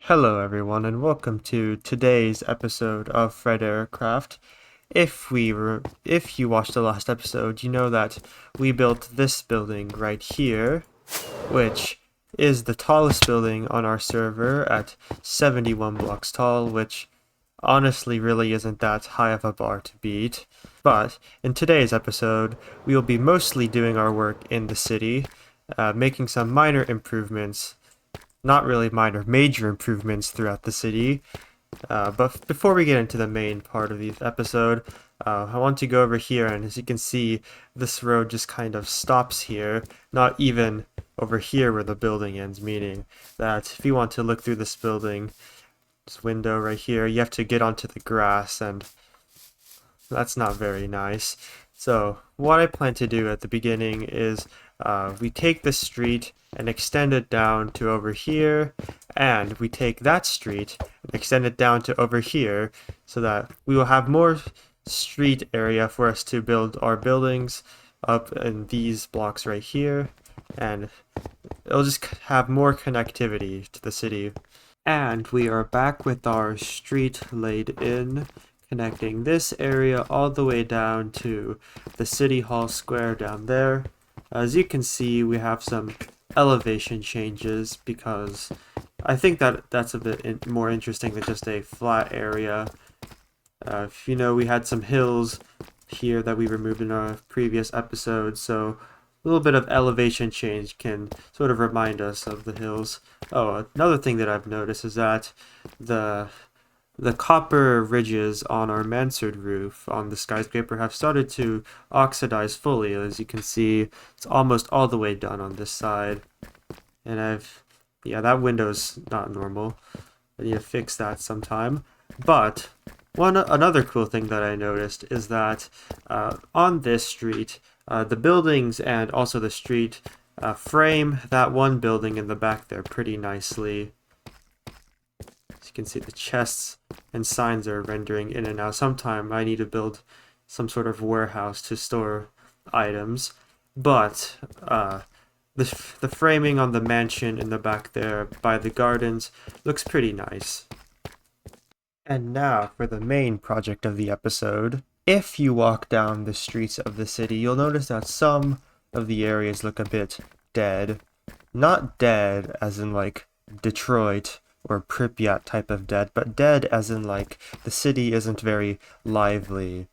Hello everyone and welcome to today's episode of Fryderykraft. If you watched the last episode, you know that we built this building right here, which is the tallest building on our server at 71 blocks tall, which honestly really isn't that high of a bar to beat. But in today's episode, we will be mostly doing our work in the city, making some minor improvements, not really minor, major improvements throughout the city. But before we get into the main part of the episode, I want to go over here, and as you can see, this road just kind of stops here, not even over here where the building ends, meaning that if you want to look through this building, this window right here, you have to get onto the grass, and that's not very nice. So what I plan to do at the beginning is we take this street and extend it down to over here, and we take that street and extend it down to over here, so that we will have more street area for us to build our buildings up in these blocks right here, and it'll just have more connectivity to the city. And we are back with our street laid in, connecting this area all the way down to the City Hall Square down there. As you can see, we have some elevation changes because I think that that's a bit more interesting than just a flat area. If you know, we had some hills here that we removed in our previous episode, so a little bit of elevation change can sort of remind us of the hills. Oh, another thing that I've noticed is that the copper ridges on our mansard roof on the skyscraper have started to oxidize fully. As you can see, it's almost all the way done on this side. And yeah, that window's not normal. I need to fix that sometime. But another cool thing that I noticed is that on this street, the buildings and also the street frame that one building in the back there pretty nicely. As you can see, the chests and signs are rendering in and out. Sometime I need to build some sort of warehouse to store items, but the framing on the mansion in the back there by the gardens looks pretty nice. And now for the main project of the episode. If you walk down the streets of the city, you'll notice that some of the areas look a bit dead. Not dead as in like Detroit or Pripyat type of dead, but dead as in like the city isn't very lively,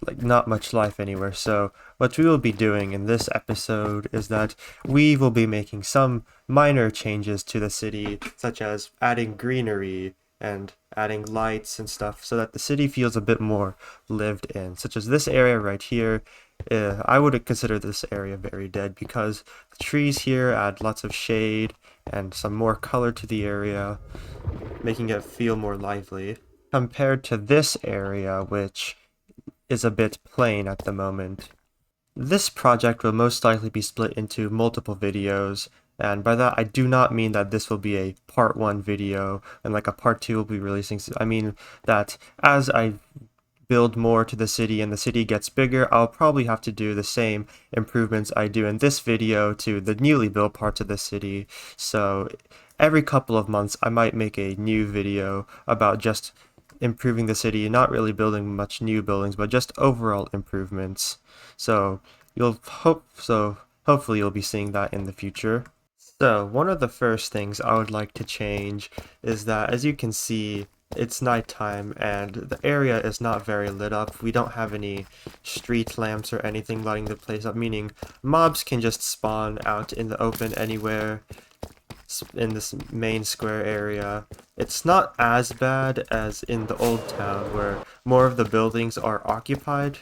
like not much life anywhere. So what we will be doing in this episode is that we will be making some minor changes to the city, such as adding greenery and adding lights and stuff, so that the city feels a bit more lived in, such as this area right here. I would consider this area very dead because the trees here add lots of shade and some more color to the area, making it feel more lively, compared to this area, which is a bit plain at the moment. This project will most likely be split into multiple videos, and by that I do not mean that this will be a part 1 video and like a part 2 will be releasing. I mean that as I build more to the city and the city gets bigger, I'll probably have to do the same improvements I do in this video to the newly built parts of the city. So every couple of months I might make a new video about just improving the city, not really building much new buildings, but just overall improvements. So hopefully you'll be seeing that in the future. So one of the first things I would like to change is that, as you can see, it's nighttime and the area is not very lit up. We don't have any street lamps or anything lighting the place up, meaning mobs can just spawn out in the open anywhere in this main square area. It's not as bad as in the old town where more of the buildings are occupied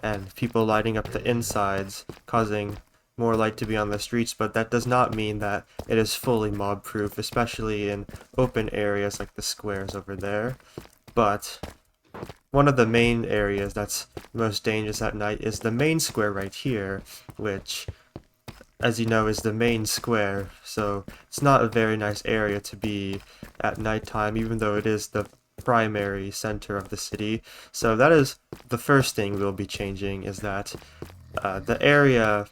and people lighting up the insides, causing more light to be on the streets, but that does not mean that it is fully mob proof, especially in open areas like the squares over there. But one of the main areas that's most dangerous at night is the main square right here, which, as you know, is the main square, so it's not a very nice area to be at nighttime, even though it is the primary center of the city. So that is the first thing we'll be changing, is that the area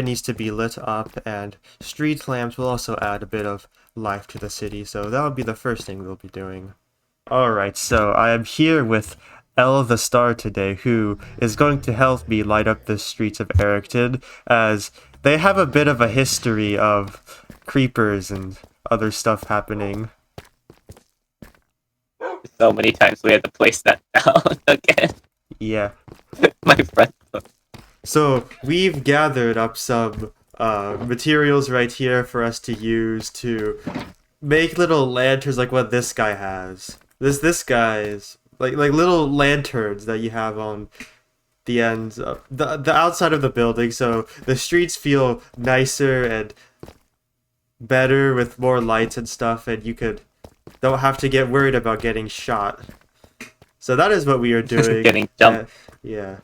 needs to be lit up, and street lamps will also add a bit of life to the city, so that'll be the first thing we'll be doing. Alright, so I am here with Elle the Star today, who is going to help me light up the streets of Ericton, as they have a bit of a history of creepers and other stuff happening. So many times we had to place that down again. Yeah. My friend. So we've gathered up some materials right here for us to use to make little lanterns like what this guy has. This guy is like little lanterns that you have on the ends of the outside of the building, so the streets feel nicer and better with more lights and stuff, and you don't have to get worried about getting shot. So that is what we are doing. Getting jumped. Yeah.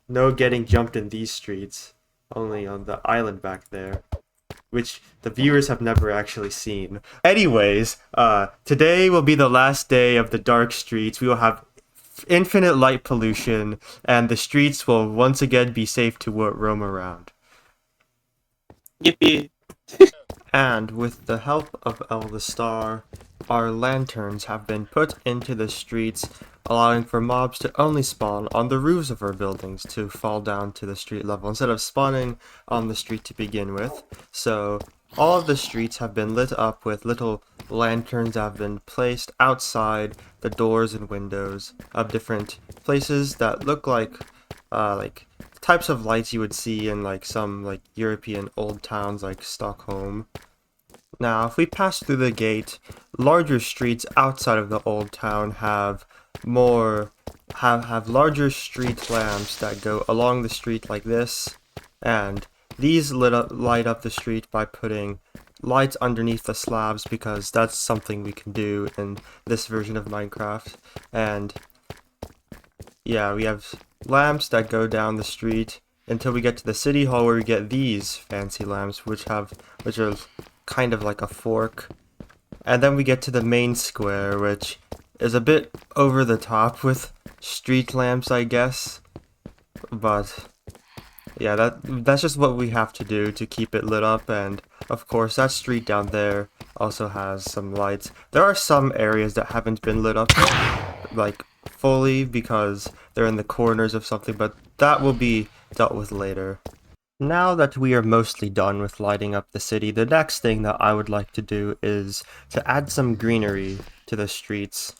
No getting jumped in these streets. Only on the island back there, which the viewers have never actually seen. Anyways, today will be the last day of the dark streets. We will have infinite light pollution, and the streets will once again be safe to roam around. Yippee. And with the help of El the Star, our lanterns have been put into the streets, allowing for mobs to only spawn on the roofs of our buildings to fall down to the street level instead of spawning on the street to begin with. So all of the streets have been lit up with little lanterns that have been placed outside the doors and windows of different places that look like types of lights you would see in like some like European old towns like Stockholm. Now, if we pass through the gate, larger streets outside of the old town have larger street lamps that go along the street like this, and these light up the street by putting lights underneath the slabs, because that's something we can do in this version of Minecraft. And yeah, we have lamps that go down the street until we get to the city hall, where we get these fancy lamps which are kind of like a fork. And then we get to the main square, which is a bit over the top with street lamps, I guess. But yeah, that's just what we have to do to keep it lit up. And of course, that street down there also has some lights. There are some areas that haven't been lit up like fully because they're in the corners of something, but that will be dealt with later. Now that we are mostly done with lighting up the city, the next thing that I would like to do is to add some greenery to the streets.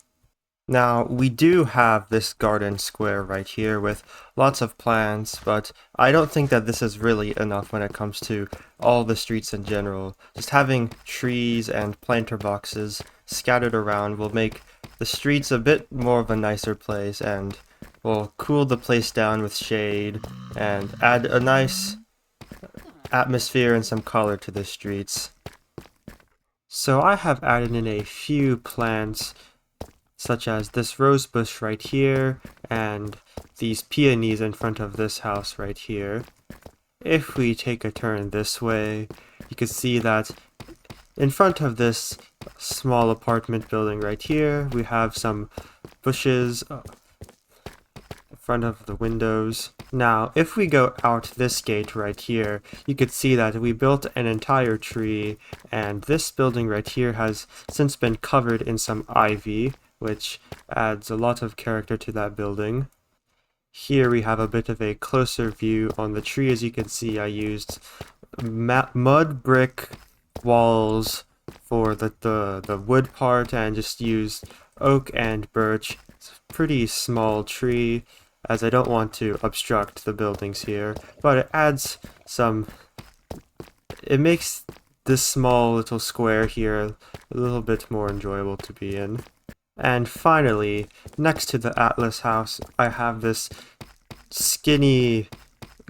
Now, we do have this garden square right here with lots of plants, but I don't think that this is really enough when it comes to all the streets in general. Just having trees and planter boxes scattered around will make the streets a bit more of a nicer place, and will cool the place down with shade and add a nice atmosphere and some color to the streets. So I have added in a few plants, such as this rose bush right here and these peonies in front of this house right here. If we take a turn this way, you can see that in front of this small apartment building right here, we have some bushes in front of the windows. Now, if we go out this gate right here, you could see that we built an entire tree, and this building right here has since been covered in some ivy, which adds a lot of character to that building. Here we have a bit of a closer view on the tree. As you can see, I used mud brick walls for the wood part, and just used oak and birch. It's a pretty small tree, as I don't want to obstruct the buildings here, but it adds it makes this small little square here a little bit more enjoyable to be in. And finally, next to the Atlas house, I have this skinny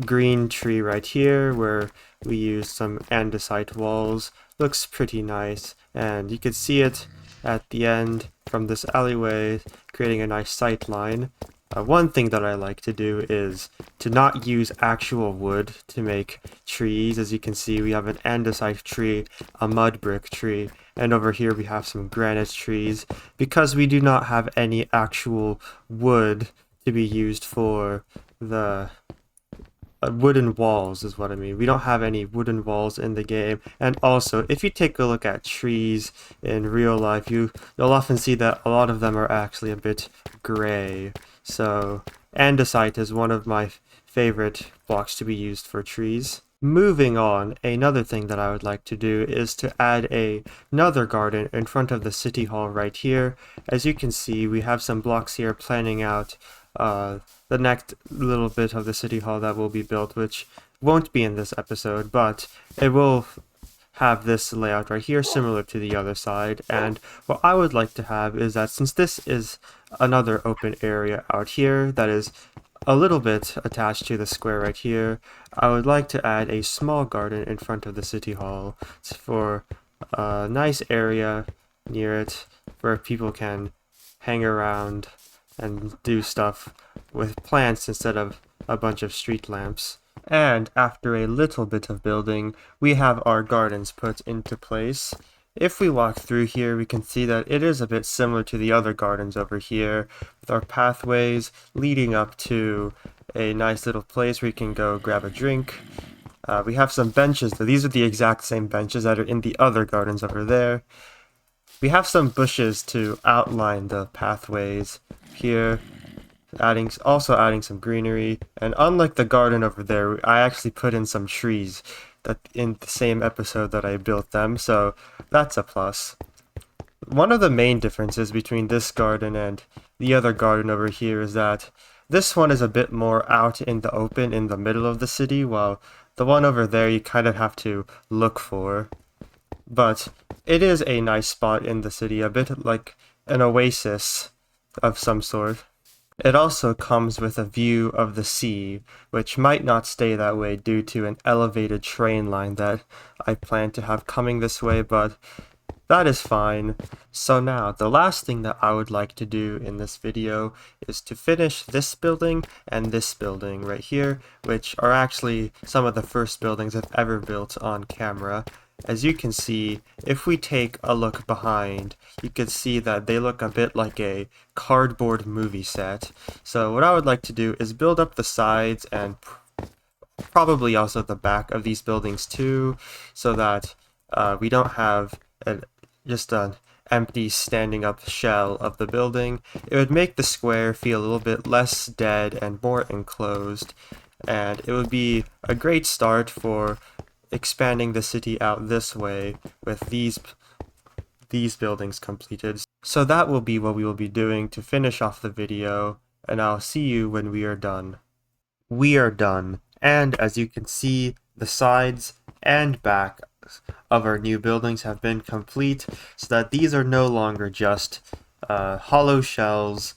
green tree right here where we use some andesite walls. Looks pretty nice, and you can see it at the end from this alleyway, creating a nice sight line. One thing that I like to do is to not use actual wood to make trees. As you can see, we have an andesite tree, a mud brick tree, and over here we have some granite trees, because we do not have any actual wood to be used for the wooden walls is what I mean. We don't have any wooden walls in the game. And also, if you take a look at trees in real life, you'll often see that a lot of them are actually a bit gray. So andesite is one of my favorite blocks to be used for trees. Moving on, another thing that I would like to do is to add another garden in front of the city hall right here. As you can see, we have some blocks here planning out the next little bit of the city hall that will be built, which won't be in this episode, but it will have this layout right here similar to the other side. And what I would like to have is that since this is another open area out here that is a little bit attached to the square right here, I would like to add a small garden in front of the city hall for a nice area near it where people can hang around and do stuff with plants instead of a bunch of street lamps. And after a little bit of building, we have our gardens put into place. If we walk through here, we can see that it is a bit similar to the other gardens over here, with our pathways leading up to a nice little place where you can go grab a drink. We have some benches, though. These are the exact same benches that are in the other gardens over there. We have some bushes to outline the pathways here, also adding some greenery. And unlike the garden over there, I actually put in some trees that in the same episode that I built them, so that's a plus. One of the main differences between this garden and the other garden over here is that this one is a bit more out in the open in the middle of the city, while the one over there you kind of have to look for. But it is a nice spot in the city, a bit like an oasis of some sort. It also comes with a view of the sea, which might not stay that way due to an elevated train line that I plan to have coming this way, but that is fine. So now, the last thing that I would like to do in this video is to finish this building and this building right here, which are actually some of the first buildings I've ever built on camera. As you can see, if we take a look behind, you can see that they look a bit like a cardboard movie set. So what I would like to do is build up the sides and probably also the back of these buildings too, so that we don't have just an empty standing up shell of the building. It would make the square feel a little bit less dead and more enclosed, and it would be a great start for expanding the city out this way with these buildings completed. So that will be what we will be doing to finish off the video, and I'll see you when we are done. We are done, and as you can see, the sides and back of our new buildings have been complete, so that these are no longer just hollow shells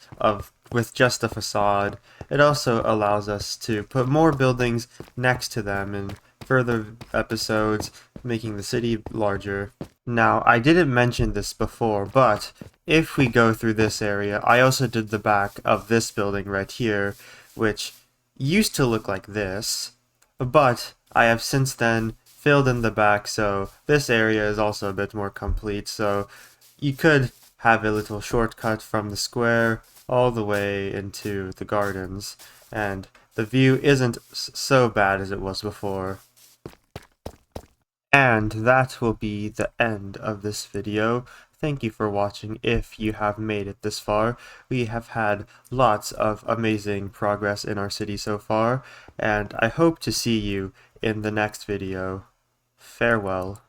with just a facade. It also allows us to put more buildings next to them in further episodes, making the city larger. Now, I didn't mention this before, but if we go through this area, I also did the back of this building right here, which used to look like this, but I have since then filled in the back, so this area is also a bit more complete. So you could have a little shortcut from the square all the way into the gardens, and the view isn't so bad as it was before. And that will be the end of this video. Thank you for watching if you have made it this far. We have had lots of amazing progress in our city so far, and I hope to see you in the next video. Farewell.